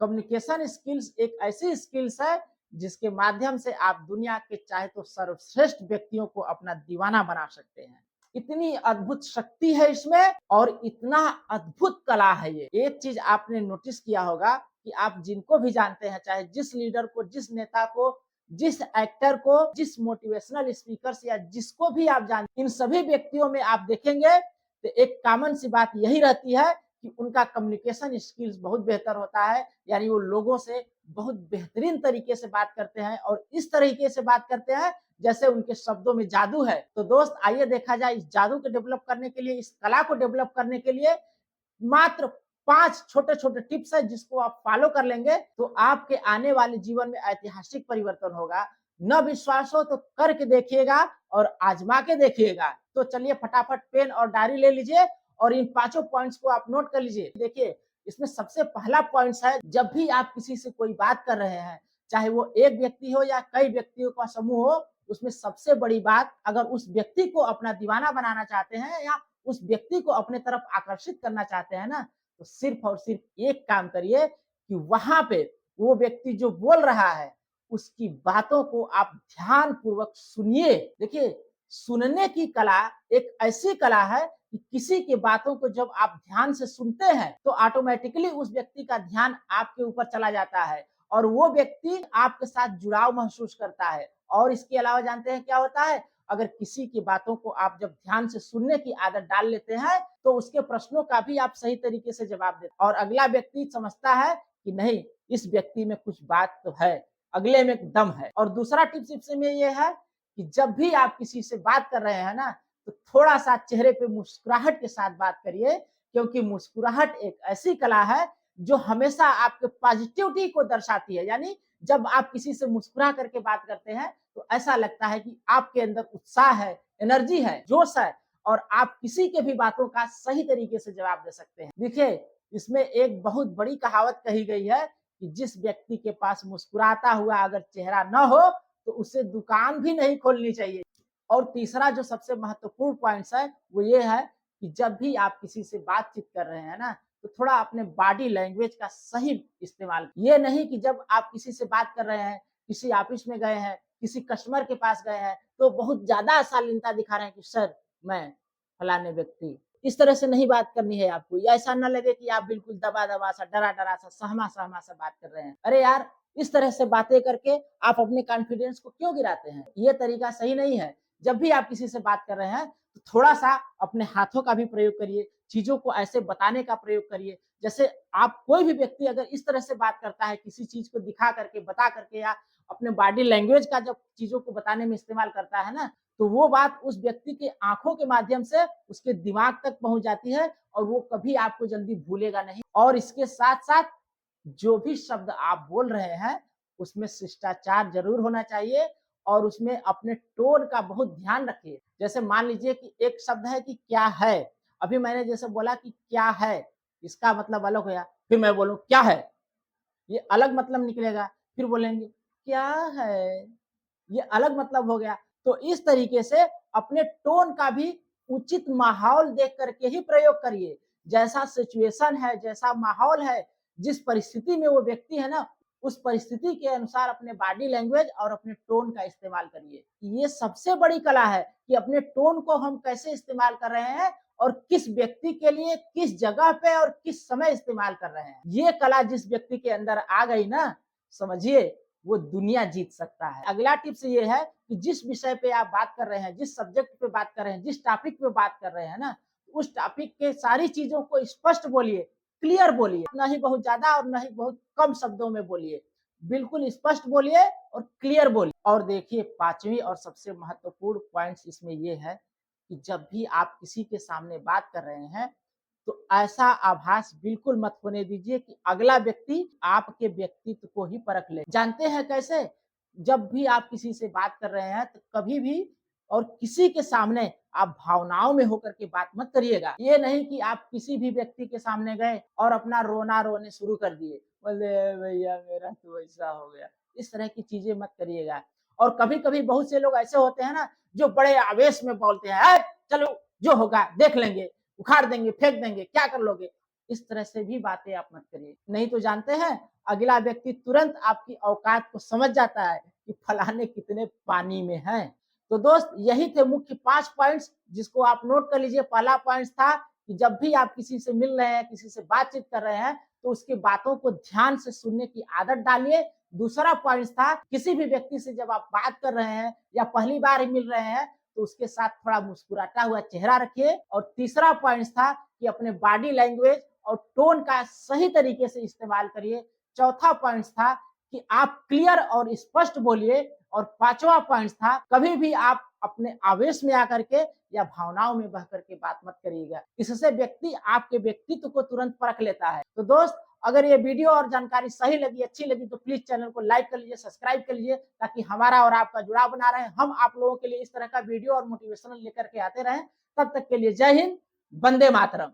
Communication skills एक ऐसी skills है जिसके माध्यम से आप दुनिया के चाहे तो सर्वश्रेष्ठ व्यक्तियों को अपना दीवाना बना सकते हैं। इतनी अद्भुत शक्ति है इसमें और इतना अद्भुत कला है ये। एक चीज आपने नोटिस किया होगा कि आप जिनको भी जानते हैं, चाहे जिस लीडर को, जिस नेता को, जिस एक्टर को, जिस मोटिवेशनल स्पीकर या जिसको भी आप जानते, इन सभी व्यक्तियों में आप देखेंगे तो एक कॉमन सी बात यही रहती है कि उनका कम्युनिकेशन स्किल्स बहुत बेहतर होता है। यानी वो लोगों से बहुत बेहतरीन तरीके से बात करते हैं और इस तरीके से बात करते हैं जैसे उनके शब्दों में जादू है। तो दोस्त आइए देखा जाए इस जादू को डेवलप करने के लिए, इस कला को डेवलप करने के लिए मात्र 5 छोटे-छोटे टिप्स है जिसको आप फॉलो कर लेंगे तो आपके आने वाले जीवन में ऐतिहासिक परिवर्तन होगा। न विश्वास हो तो करके देखिएगा और आजमा के देखिएगा। तो चलिए फटाफट पेन और डायरी ले लीजिए और इन पांचों पॉइंट्स को आप नोट कर लीजिए। देखिए इसमें सबसे पहला पॉइंट्स है, जब भी आप किसी से कोई बात कर रहे हैं, चाहे वो एक व्यक्ति हो या कई व्यक्तियों का समूह हो, उसमें सबसे बड़ी बात, अगर उस व्यक्ति को अपना दीवाना बनाना चाहते हैं या उस व्यक्ति को अपने तरफ आकर्षित करना चाहते हैं ना, तो सिर्फ और सिर्फ एक काम करिए कि वहां पे वो व्यक्ति जो बोल रहा है उसकी बातों को आप ध्यान पूर्वक सुनिए। देखिए सुनने की कला एक ऐसी कला है कि किसी की बातों को जब आप ध्यान से सुनते हैं तो ऑटोमेटिकली उस व्यक्ति का ध्यान आपके ऊपर चला जाता है और वो व्यक्ति आपके साथ जुड़ाव महसूस करता है। और इसके अलावा जानते हैं क्या होता है, अगर किसी की बातों को आप जब ध्यान से सुनने की आदत डाल लेते हैं तो उसके प्रश्नों का भी आप सही तरीके से जवाब देते हैं और अगला व्यक्ति समझता है कि नहीं, इस व्यक्ति में कुछ बात तो है, अगले में दम है। और दूसरा टिप्स में ये है कि जब भी आप किसी से बात कर रहे हैं ना, तो थोड़ा सा चेहरे पे मुस्कुराहट के साथ बात करिए, क्योंकि मुस्कुराहट एक ऐसी कला है जो हमेशा आपके पॉजिटिविटी को दर्शाती है। यानी जब आप किसी से मुस्कुरा करके बात करते हैं तो ऐसा लगता है कि आपके अंदर उत्साह है, एनर्जी है, जोश है और आप किसी के भी बातों का सही तरीके से जवाब दे सकते हैं। देखिए इसमें एक बहुत बड़ी कहावत कही गई है कि जिस व्यक्ति के पास मुस्कुराता हुआ अगर चेहरा न हो तो उसे दुकान भी नहीं खोलनी चाहिए। और तीसरा जो सबसे महत्वपूर्ण पॉइंट्स है वो ये है कि जब भी आप किसी से बातचीत कर रहे हैं ना, तो थोड़ा अपने बॉडी लैंग्वेज का सही इस्तेमाल। ये नहीं कि जब आप किसी से बात कर रहे हैं, किसी ऑफिस में गए हैं, किसी कस्टमर के पास गए हैं तो बहुत ज्यादा शालीनता दिखा रहे हैं कि सर मैं फलाने व्यक्ति, इस तरह से नहीं बात करनी है आपको। या ऐसा ना लगे कि आप बिल्कुल दबा दबा सा, डरा डरा सा, सहमा सहमा सा बात कर रहे हैं। अरे यार, इस तरह से बातें करके आप अपने कॉन्फिडेंस को क्यों गिराते हैं? ये तरीका सही नहीं है। जब भी आप किसी से बात कर रहे हैं तो थोड़ा सा अपने हाथों का भी प्रयोग करिए, चीजों को ऐसे बताने का प्रयोग करिए जैसे आप, कोई भी व्यक्ति अगर इस तरह से बात करता है, किसी चीज को दिखा करके, बता करके या अपने बॉडी लैंग्वेज का जब चीजों को बताने में इस्तेमाल करता है ना, तो वो बात उस व्यक्ति के आंखों के माध्यम से उसके दिमाग तक पहुंच जाती है और वो कभी आपको जल्दी भूलेगा नहीं। और इसके साथ साथ जो भी शब्द आप बोल रहे हैं उसमें शिष्टाचार जरूर होना चाहिए और उसमें अपने टोन का बहुत ध्यान रखिए। जैसे मान लीजिए कि एक शब्द है कि क्या है, अभी मैंने जैसे बोला कि क्या है, इसका मतलब अलग हो गया, फिर मैं बोलूं क्या है, ये अलग मतलब निकलेगा। फिर बोलेंगे क्या है, ये अलग मतलब हो गया। तो इस तरीके से अपने टोन का भी उचित माहौल देख करके ही प्रयोग करिए। जैसा सिचुएशन है, जैसा माहौल है, जिस परिस्थिति में वो व्यक्ति है ना, उस परिस्थिति के अनुसार अपने बॉडी लैंग्वेज और अपने टोन का इस्तेमाल करिए। ये सबसे बड़ी कला है कि अपने टोन को हम कैसे इस्तेमाल कर रहे हैं और किस व्यक्ति के लिए, किस जगह पे और किस समय इस्तेमाल कर रहे हैं। ये कला जिस व्यक्ति के अंदर आ गई ना, समझिए वो दुनिया जीत सकता है। अगला टिप्स ये है कि जिस विषय पे आप बात कर रहे हैं, जिस सब्जेक्ट पे बात कर रहे हैं, जिस टॉपिक पे बात कर रहे हैं ना, उस टॉपिक के सारी चीजों को स्पष्ट बोलिए, क्लियर बोलिए, ना ही बहुत ज्यादा और ना ही बहुत कम शब्दों में बोलिए। बिल्कुल स्पष्ट बोलिए और क्लियर बोलिए। और देखिए पांचवी और सबसे महत्वपूर्ण पॉइंट्स इसमें ये है कि जब भी आप किसी के सामने बात कर रहे हैं तो ऐसा आभास बिल्कुल मत होने दीजिए कि अगला व्यक्ति आपके व्यक्तित्व को ही परख ले। जानते हैं कैसे? जब भी आप किसी से बात कर रहे हैं तो कभी भी और किसी के सामने आप भावनाओं में होकर के बात मत करिएगा। ये नहीं कि आप किसी भी व्यक्ति के सामने गए और अपना रोना रोने शुरू कर दिए, बोले भैया मेरा तो ऐसा हो गया। इस तरह की चीजें मत करिएगा। और कभी कभी बहुत से लोग ऐसे होते हैं ना जो बड़े आवेश में बोलते हैं, चलो जो होगा देख लेंगे, उखाड़ देंगे, फेंक देंगे, क्या कर लोगे। इस तरह से भी बातें आप मत करिए। नहीं तो जानते हैं, अगला व्यक्ति तुरंत आपकी औकात को समझ जाता है कि फलाने कितने पानी में हैं। तो दोस्त, यही थे मुख्य 5 पॉइंट्स जिसको आप नोट कर लीजिए। पहला पॉइंट था कि जब भी आप किसी से मिल रहे हैं, किसी से बातचीत कर रहे हैं, तो उसकी बातों को ध्यान से सुनने की आदत डालिए। दूसरा पॉइंट था, किसी भी व्यक्ति से जब आप बात कर रहे हैं या पहली बार ही मिल रहे हैं, तो उसके साथ थोड़ा मुस्कुराता हुआ चेहरा रखिए। और तीसरा पॉइंट था कि अपने बॉडी लैंग्वेज और टोन का सही तरीके से इस्तेमाल करिए। चौथा पॉइंट था कि आप क्लियर और स्पष्ट बोलिए। और पांचवा पॉइंट था, कभी भी आप अपने आवेश में आकर के या भावनाओं में बह करके बात मत करिएगा। इससे व्यक्ति आपके व्यक्तित्व को तुरंत परख लेता है। तो दोस्त, अगर ये वीडियो और जानकारी सही लगी, अच्छी लगी, तो प्लीज चैनल को लाइक कर लीजिए, सब्सक्राइब कर लीजिए, ताकि हमारा और आपका जुड़ाव बना रहे। हम आप लोगों के लिए इस तरह का वीडियो और मोटिवेशनल लेकर के आते रहें। तब तक के लिए जय हिंद, वंदे मातरम।